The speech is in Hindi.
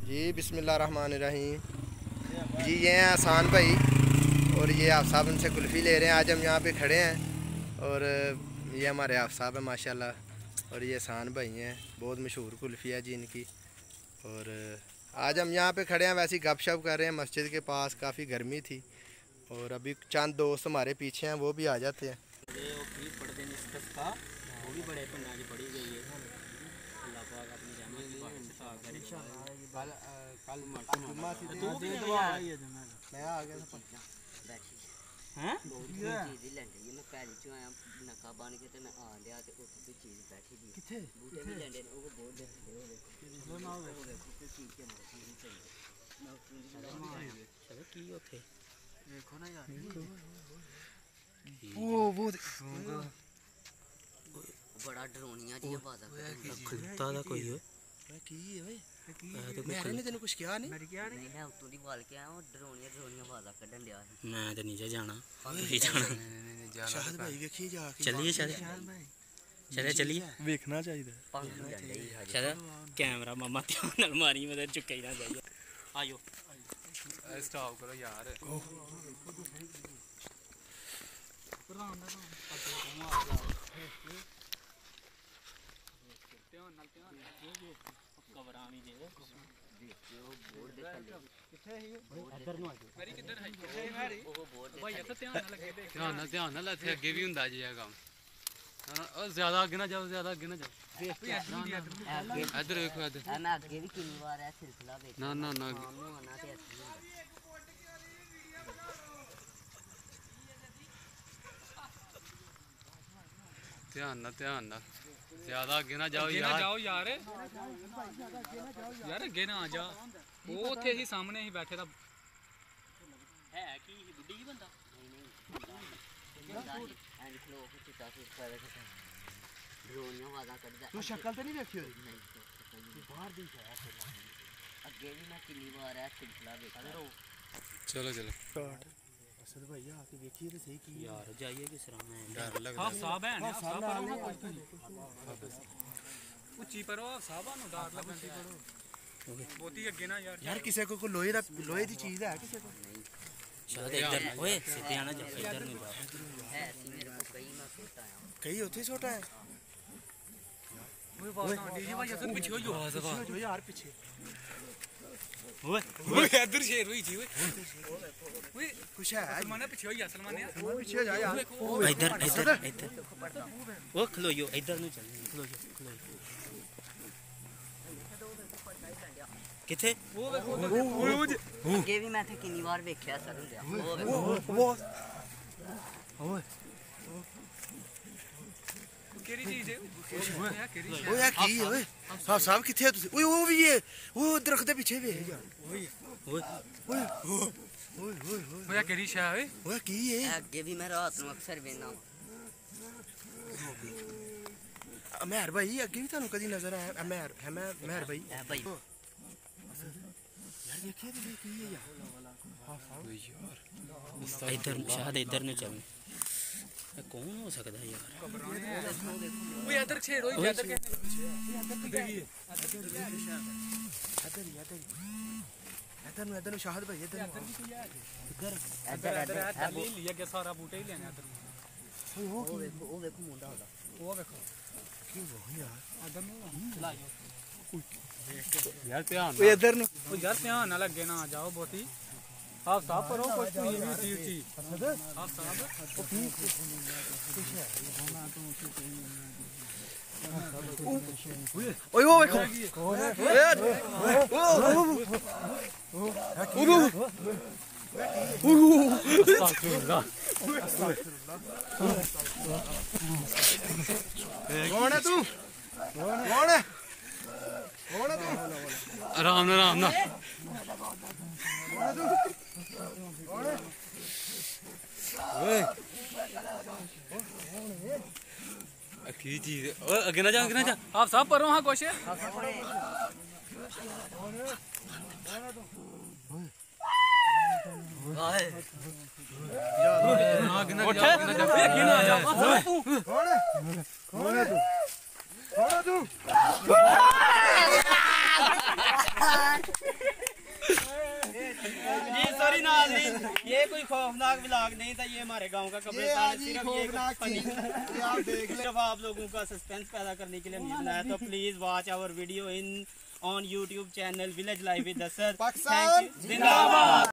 जी बिस्मिल्लाहिर्रहमानिर्रहीम। जी ये हैं आसान भाई और ये आप साहब उनसे कुल्फ़ी ले रहे हैं। आज हम यहाँ पे खड़े हैं और ये हमारे आप साहब हैं माशाल्लाह और ये आसान भाई हैं, बहुत मशहूर कुल्फ़ी है जी इनकी। और आज हम यहाँ पे खड़े हैं, वैसे गपशप कर रहे हैं मस्जिद के पास। काफ़ी गर्मी थी और अभी चंद दोस्त हमारे पीछे हैं, वो भी आ जाते हैं। बड़ा डरोनिया जी आवाज़ खलता दा कोई है की ओए मैंने तेन कुछ किया नहीं। नहीं मैं उत्तों दी वाल के आया और डरोनिया डरोनिया आवाज़ कढ़न दिया है। मैं तो नीचे जाना नहीं जाना। शायद भाई देखिए जा चलिए चले चलिए देखना चाहिए। चलो कैमरा मामा ध्यान नाल मारी मैं चुक्का ही ना जाइए। आयो स्टॉप करो यार। ध्यान नाल इत्थे अगे भी हुंदा जी कम। ज्यादा अगे ना जाओ, ज्यादा अगे ना जाओ। इधर देखो इधर। मैं अगे भी कितनी बार है सिलसिला देखा। ना ना ना ध्यान ना ज्यादा अगे ना जाओ यार। यार अगे ना आ जा। वो उत्थे ही सामने ही बैठे दा है कि बुड्ढी ही बंदा तू शक्ल तो नहीं देखी हुई? बाहर दी है अगे भी मैं कितनी बार है सिलसिला देखा। चलो असल भैया आके देखिए तो सही की यार जाइए किस तरह में डर लगता हाँ साहब है ना साहब पर ऊंची पर साहब नु डर लगता बहुती अगे ना यार किसी को लोहे दी चीज है किसी को शायद इधर ओए सीधे आना जा, इधर नहीं जा। है मेरे को कई मैं छोटा है कहीं होते छोटा है। ओए डीजे भाई असन पीछे हो यार पीछे ओए इधर शेर हुई थी। ओए कुछ है सलमान पीछे हो या सलमान पीछे हो जा यार। इधर वो खलोयो इधर नहीं चलने खलोयो किथे अगे भी मैं थे कितनी बार देखा सर केरी चीज है ओए यार की ओए साहब साहब किथे है तुसी? ओए वो भी ये वो दरख्त दे पीछे भी है यार। ओए ओए केरी शा है ओए की है? अगे भी मैं रात में अक्सर वेना मेहर भाई अगे भी थानू कदी नजर आया? मेहर भाई भाई यार देखिए तो की है यार। हां साहब इधर शायद इधर नहीं चलने। कौन हो सकता है यार? ओए इधर शेर हो इधर के देखिए इधर शाहद भाई इधर ले लिया के सारा बूटे ही लेने इधर। वो देखो मुंडा होगा वो देखो की वो यार इधर नहीं चलाइयो यार ध्यान इधर नु यार ध्यान ना लगे ना जाओ बहुती। आप साहब पर हो कुछ नहीं भी ऊंची आप साहब ओए वो देखो कौन है तू? कौन है तू? आराम ना की चीज अगे ना जा आप साहब पर हो। हाँ कुछ कौन है तू? जी सॉरी नाज़रीन, ये कोई खौफनाक व्लॉग नहीं था, ये हमारे गांव का कब्रिस्तान है। सिर्फ ये आप देख ले, सिर्फ आप लोगों का सस्पेंस पैदा करने के लिए हमने बनाया। तो please watch our video in on YouTube channel village life with Asad. Thank you. जिंदाबाद।